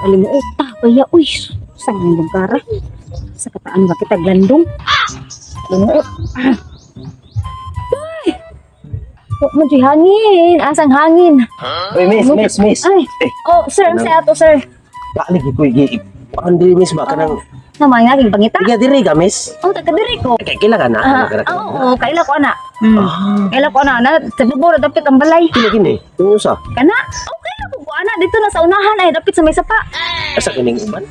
Alam mo, uta, kaya, uy, saan yung bangkara? Sa kataan ba kita glandong? Alam mo, ay, huwag mo di hangin, asang hangin. Uy, miss. Ay, oh, sir, ang saya to, sir. Lagi ko igi. Pandi miss ba kanang Naman nga, yung pangita. iga diri ka miss? Oh, taga-diri ko. Kay kila ka na. Oo, kaila ko, ana. Kaila ko, ana. Sa bubura, dapit ang balay. Kila gini. Yung sa Kana, oh, kaila ko, ana. Dito na sa unahan, ay, dapit sa may sapa. asa kining uban.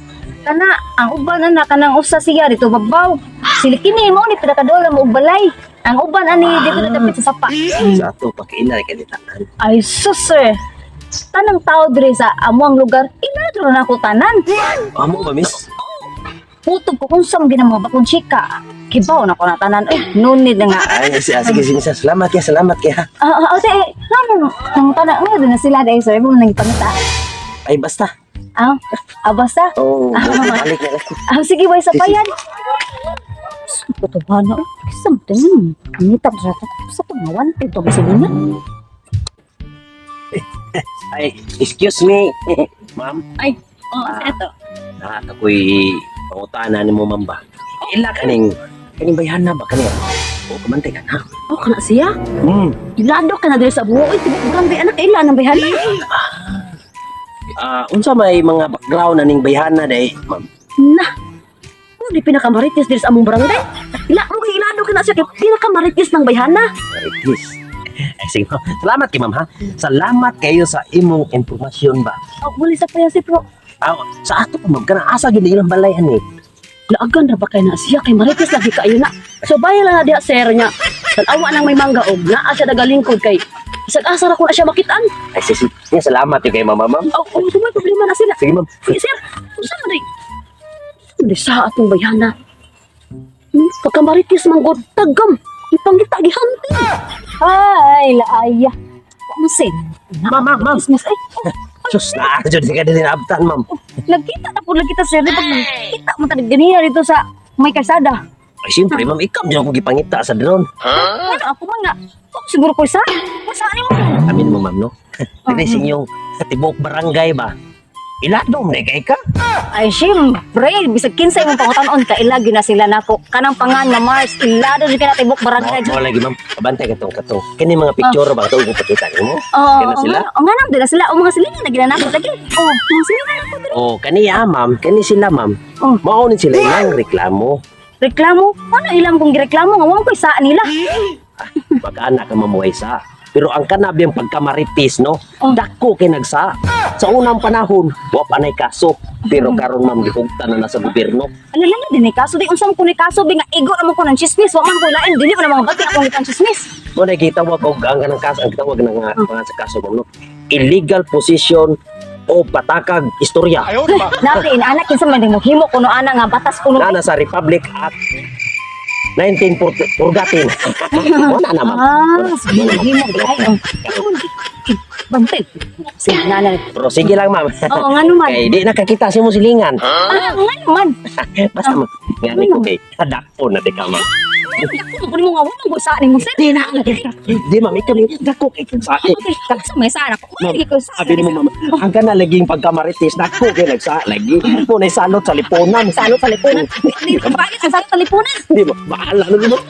Kana, ang uban na kanang usa siya dito babaw. Silikini mo ni pinakadola mo balay. Ang uban ani dito na dapit sa sapa. Sa ato pagkaila kay ditanan. Ay sus sir. Tanang tao diri sa amuang lugar, inadro na ako tanan. Amo ba miss? Putog ko kung saan ginamo bakong chika. Kibaw na ko na tanan. Nunid na nga. Ay, sige. Salamat ya. Ate, nang tanan mo din na sila dahil sir mo nang pangita. Ay, basta. Basta. Oh, balik na. Sige, way sa payan. Ito ba na? Something. Nitap sa pangawan. Ito ba sila na? Ay, excuse me. Ma'am, Ay, eto. ako'y pangutana ni mo, ma'am ba? Ila kaning bayhan na ba kanina? O, kamantay ka na. Oh, kana siya? Ilado ka na dito sa buho. Uy, tibok anak, kailan ang bayan? Unsa may mga background na ning bayhan na day, ma'am? Na, di pinakamaritis dito sa among barangay. Ilado ka na siya kay pinakamaritis ng bayhana. Maritis. Sige, ma'am. Salamat kay ma'am, ha? Salamat kayo sa imong impormasyon ba? Oh, muli sa payan si Pro. Sa ato pa, ma'am, kanang asa yun ilang balayan eh. Laagan ra ba kay na siya kay maritis lagi kayo na. So bayan lang na diha sir niya. Tanawa nang may mangga og naa siya nagalingkod kay isag asa ra ko na siya makitaan. Ay, sige. Salamat yun kay mama, ma'am. Sumay problema na sila. Sige, ma'am. Sige sir, unsa man di? Di sa atong bayana. Pagkamaritis man god tagam. Ipangita gihanti. Ay, laaya. Masin. Ma'am. Business ay. Sus, dyan ka din abtan, ma'am. Nagkita na po kita sir. Di ba kita mo tanig ganiya dito sa may kalsada. Ay, siyempre, ma'am, ikaw dyan akong gipangita sa doon. Ano ako man nga. Siguro ko isa. Masaan mo? Amin mo, ma'am, no? Dili sa inyong tibok barangay ba? Iladom na kay ka. Ay, syempre. Bisag kinsay mong pangutanon ka. Ilagi na sila nako. Kanang pangan na Mars. Ilado di ka na tibok barangay. Mo lagi, ma'am. Kabantay katong. Kani mga picture ba ito yung pakita mo? Oo. Kaya sila? O nga nang, dila sila. O mga silingan na ginanakot lagi. Mga silingan ako. Oh, kaniya, ma'am. Kani sila, ma'am. Maunin sila ilang reklamo. Reklamo? Ano ilang kong gireklamo? Nga wang sa nila. Mag-anak ka mamuhay sa. Pero ang kanabiyang pagkamaritis, no? Dako kinagsa. Sa unang panahon, wa pa nay kaso. Pero karon ma'am, gihugtan na sa gobyerno. Ano lang na din eh. Kaso di unsam ko ni kaso. Bi nga igo naman ko ng chismis. Wa man ko lain. Dili ko na mga bati akong itang chismis. Mo na gitawag og ang kanang kaso, ang gitawag ng mga sa kaso mo, no? Illegal possession o patakag istorya. Nabi, inaanak kinsa man din mo. Himo ko no ana nga batas ko no. Na sa Republic Act 1914. Wala na, ma'am. Sige, himo. Ay, bantay. Sige, nanay. Pero sige lang, ma'am. Oo, nga naman. Kay di nakakita si mo silingan. Nga naman. Basta, ma'am. Ngani ko kay dako na di ka, ma'am. Kung mo nga, wala mo sa anin mo, sir. Di na, di, ma'am. Ikaw ni dako kay sa akin. Sa may sana ko. Lagi ko sa Sabi mo, ma'am, ang ka na laging pagkamaritis, dako kay nagsa, lagi. Po na salot sa liponan. Salot sa lipunan. Hindi ko bakit ang salot sa lipunan. Di ba? Bahala na, di ba?